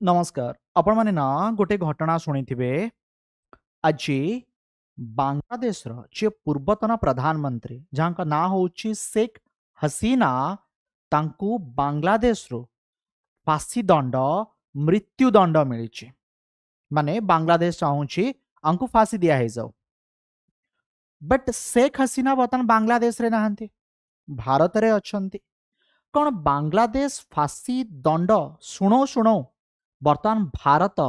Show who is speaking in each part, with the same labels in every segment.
Speaker 1: नमस्कार आपण माने ना गोटे घटना शुणिथिबे आज बांग्लादेश जे पूर्वतन प्रधानमंत्री जहाँ ना होची शेख हसीना तांकू बांग्लादेश रो फांसी दंड मृत्यु दंड मिली माने बांग्लादेश चाहूँगी आंकु फांसी दिया है जाओ बट शेख हसीना बर्तमान बांग्लादेश रे नहांती भारत रे अछंती कौन बांग्लादेश फांसी दंड शुणो शुणो बर्तमान भारत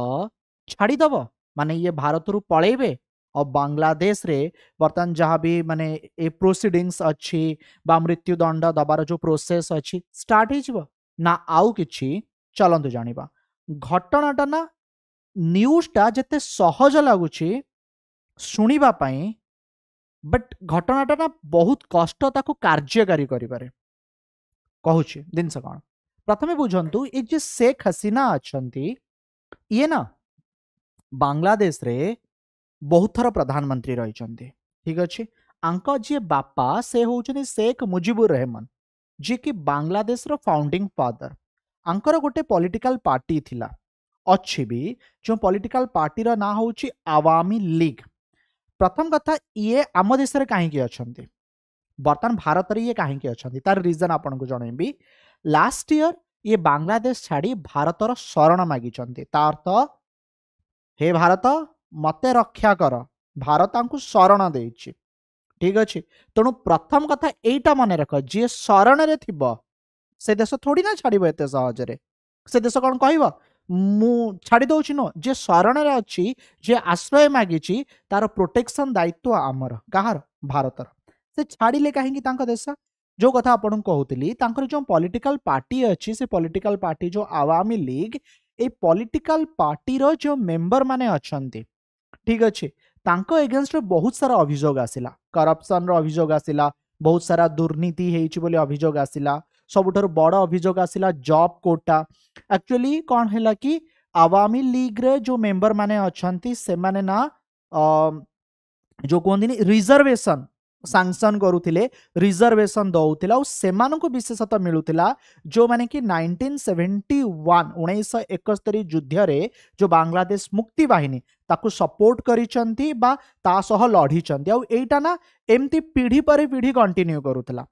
Speaker 1: छाड़ीदब माने ये भारत रु पलैबे और बांग्लादेश रे बर्तमान जहाँ भी माने ए प्रोसीडिंग्स अच्छी बा मृत्यु दंड दबार जो प्रोसेस अच्छी स्टार्ट हो ना आउ किछि चलंतु जानिबा घटनाटा ना न्यूज़टा जेते सहज लगुछि शुणिबा पई बट घटनाटा ना बहुत कष्ट ताकू कार्यकारी करिबारे कहूछि जिनस कौन प्रथमे बुझंतु ये जे शेख हसीना अच्छंती ये ना बांग्लादेश रे बहुत थर प्रधानमंत्री रही ठीक अच्छे आंक जी बापा से होचनी शेख मुजिबुर रहमान जी कि बांग्लादेश रो फाउंडिंग फादर आंकर गोटे पॉलिटिकल पार्टी थिला अच्छी भी जो पॉलिटिकल पार्टी रो ना होची आवामी लीग प्रथम कथा ये आम देश रे काहे अच्छंती बर्तमान भारत रे ये काहे अच्छंती तार रीजन आपन को जणैबी लास्ट ईयर ये बांग्लादेश छाड़ी भारतर शरण मागी अर्थ हे भारत मते रक्षा कर भारत आंकु शरण देइछि ठीक अच्छे तेणु प्रथम कथा एटा मन रख जी शरण रे थिबो से देश थोड़ी ना छाड़िबो एते सहजरे से देश कौन कहब मु छाड़ी दउछि नो जे शरण रे अछि जे आश्रय मागिछि तार प्रोटेक्शन दायित्व आमर कहार भारतर से छाड़िले काहेकि तांका देश जो कथा आपन कहूली जो पॉलिटिकल पार्टी अच्छी से पॉलिटिकल पार्टी जो आवामी लीग ए पॉलिटिकल पार्टी रो जो मेंबर माने अच्छंती ठीक अच्छे तांको एगेंस्ट रे बहुत सारा अभियोग आसिला करप्शन रो अभियोग आसिला बहुत सारा दुर्नीति हेइछि बोली अभियोग आसिला सबुठार बड़ अभियोग आसिला जॉब कोटा एक्चुअली कौन हैला कि आवामी लीग रे जो मेंबर माने अच्छंती से माने ना जो कहते रिजर्वेशन सांसन करुथिले रिजर्वेशन दउथिला सेमाननको विशेषतः मिलुथिला जो माने कि 1971 युद्ध रे जो बांग्लादेश मुक्ति बाहिनी ताकू सपोर्ट करिसंती बा ता सह लढिसंती आ एटा ना एमती पीढ़ी पर पीढ़ी कंटिन्यू करुथिला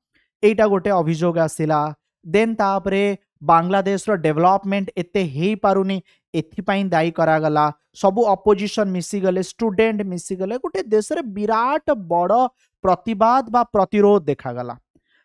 Speaker 1: एटा गोटे अभियोग आसिला देन तापरे बांग्लादेश रो डेवलपमेंट एते हेई पारुनी एथिपाई दायी करागला सबु अपोजिशन मिसीगले स्टूडेंट मिसीगले गोटे देश रे विराट बड़ प्रतिवाद बा प्रतिरोध देखागला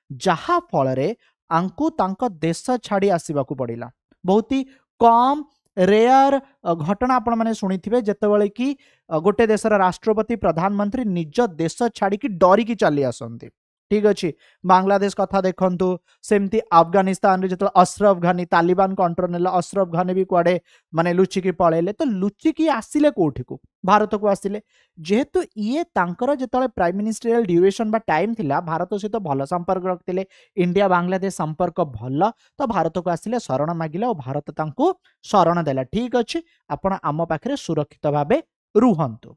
Speaker 1: जहा फल रे आंकु तांको देश छाड़ी आसीबाकू पड़िला बहुत ही कम रेयर घटना आपण माने सुनिथिबे जेतेबेले कि गोटे देशर राष्ट्रपति प्रधानमंत्री निज देश छाड़ी की डरी की चली आसंती ठीक अच्छे बांग्लादेश कथा देखंतु सेमती अफगानिस्तान रे जतो अशरफ घानी तालिबान कंट्रोल नेला अशरफ घानी भी कुआडे माने लुचिकी पळेले तो लुचिकी आसिले कोठी को भारत को आसिले जेहेतु ये तांकर जेतले प्राइम मिनिस्टरियल ड्यूरेशन बा टाइम थिला भारत सहित भल संपर्क रखतिले इंडिया बांग्लादेश संपर्क भल तो भारत को आसिले शरण मागिले और भारत तांको शरण देला ठीक अच्छे आपण आम पाखरे सुरक्षित भाबे रुहंतु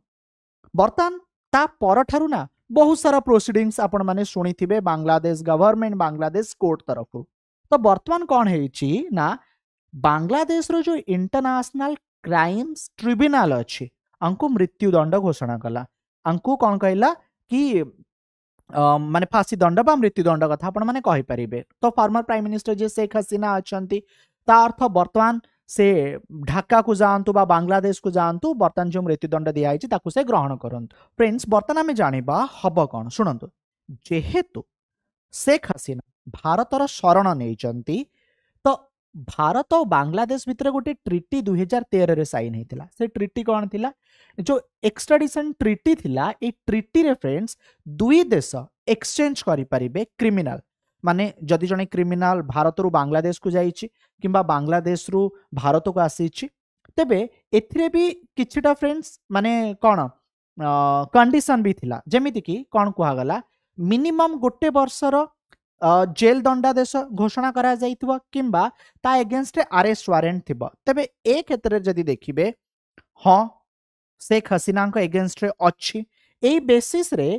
Speaker 1: बर्तमान ता परठारु ना बहुत सारा प्रोसीडिंग्स आपण माने शुणिथिबे बांग्लादेश गवर्नमेंट बांग्लादेश कोर्ट तरफ तो बर्तमान कौन है ना बांग्लादेश रो जो इंटरनेशनल क्राइम्स ट्रिब्यूनल अच्छी आंको मृत्यु दंड घोषणा कला आंको कौन कहला कि माने फांसी दंड बा मृत्यु दंड कथा आपण माने कहि परिबे तो फॉर्मर प्राइम मिनिस्टर जे शेख हसीना अछंती ता अर्थ बर्तमान से ढाका को जानतु बा बांग्लादेश को जानतु बर्तमान जो मृत्युदंड दिया है ताकू से ग्रहण करंतु फ्रेंड्स बर्तमान आम जानिबा हब कौन शुणंतु जेहेतु शेख हसीना भारतर शरण नहीं तो भारत और बांग्लादेश भितर गोटे ट्रिटी 2013 रे साइन होता से ट्रिटी कौन थिला जो एक्सट्राडिशन ट्रिटी थिला ए ट्रिटी रे फ्रेंड्स दुई देश एक्सचेंज करि परिबे क्रिमिनल माने जदि जने क्रिमिनल भारत रु बांग्लादेश को जाइछि किंबा बांग्लादेश रु भारत को आसीछि तेबे एथिरे भी किछिटा फ्रेंड्स माने कोन कंडीशन भी थिला जेमिति कि कोन कुहा गला मिनिमम गोटे वर्षर जेल दंडादेश घोषणा करा जाइथिबो किंबा ता एगेंस्ट अरेस्ट वारंट थिबो तेबे ए क्षेत्र जदि देखिबे हां शेख हसीना को एगेंस्ट अछि ए बेसिस रे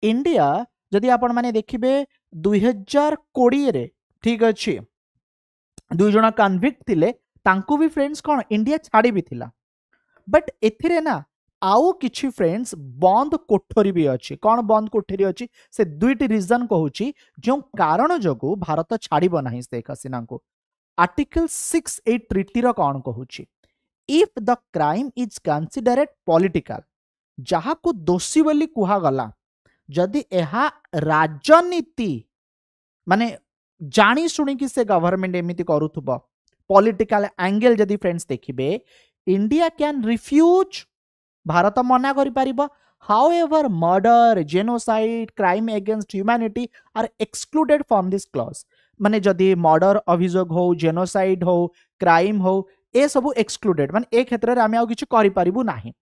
Speaker 1: इंडिया जदि आपण माने देखिबे 2020 रे ठीक अच्छे दुई जन कन्विक्ट थिले तांकु भी फ्रेंड्स कौन इंडिया छाड़ी भी थिला बट एथिरे ना आउ किछि फ्रेंड्स बंद कोठरी भी अच्छी कौन बंद कोठरी अच्छी से दुईटी रीजन कहूची जो कारण जोगु भारत छाड़िब नाही शेख हसीना को आर्टिकल 6 ए ट्रिटी रो कौन कहूची if the crime is considered political जहा को दोषी बोली कुहा गला जदि एहा राजनीति माने जानी शुणी कि से गवर्नमेंट एमिति करूथुबो पॉलिटिकल एंगल जदि फ्रेंड्स देखिबे इंडिया कैन रिफ्यूज भारत मना करि परिबो however murder genocide crime against humanity are excluded from this clause माने जदि मर्डर अभियोग हो जेनोसाइड हो क्राइम हो ए सब एक्सक्लूडेड माने ए क्षेत्र रे आमे आ किछि करि परिबु नाही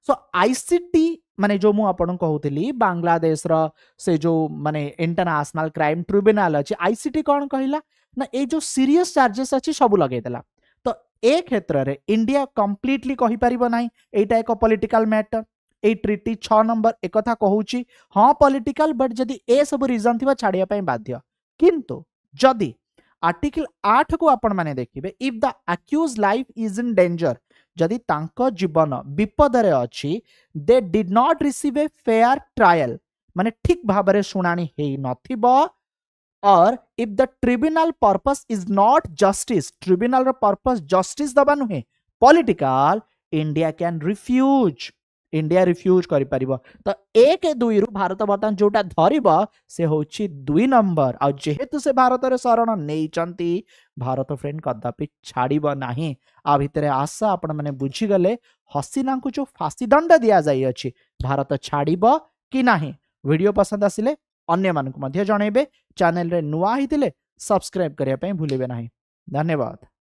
Speaker 1: सो आईसीटी माने जो मु आपन कहउतली बांग्लादेश रो से जो माने इंटरनेशनल क्राइम ट्रिब्यूनल अछि आईसीटी कोन कहिला ना ए जो सीरियस चार्जेस अछि सब लगै देला तो ए क्षेत्र रे इंडिया कंप्लीटली कहि परिबो नाही एटा एक पॉलिटिकल मैटर ए ट्रिटी 6 नंबर एकथा कहूची हां पॉलिटिकल बट जदी ए सब रीजन थिबा छाडिया पय बाध्य किंतु जदी आर्टिकल 8 को आपण माने देखिबे if the accused life is in danger जदि तांको जीवन विपद रे अछि they did not receive a fair trial माने ठीक भाबरे सुनानी हेई नथिबो or if the tribunal purpose is not justice tribunal रो पर्पस जस्टिस दबा नुहे political India can refuse India refuse करि परिबो तो एक दुई रु भारत बर्तमान जोटा धरिबो से होची 2 नंबर आ जेहेतु से भारत रे शरण नै चंती भारत फ्रेंड कदापि छाड़िबो नाही आ भितरे आशा आपण माने बुझी गले हसीना को जो फांसी दंड दिया जाई अछि भारत छाड़िबो कि नाही वीडियो पसंद आसिले अन्य मानक मध्य जणेबे चैनल रे नुआ हितिले सब्सक्राइब करिया पय भूलिबे नाही धन्यवाद।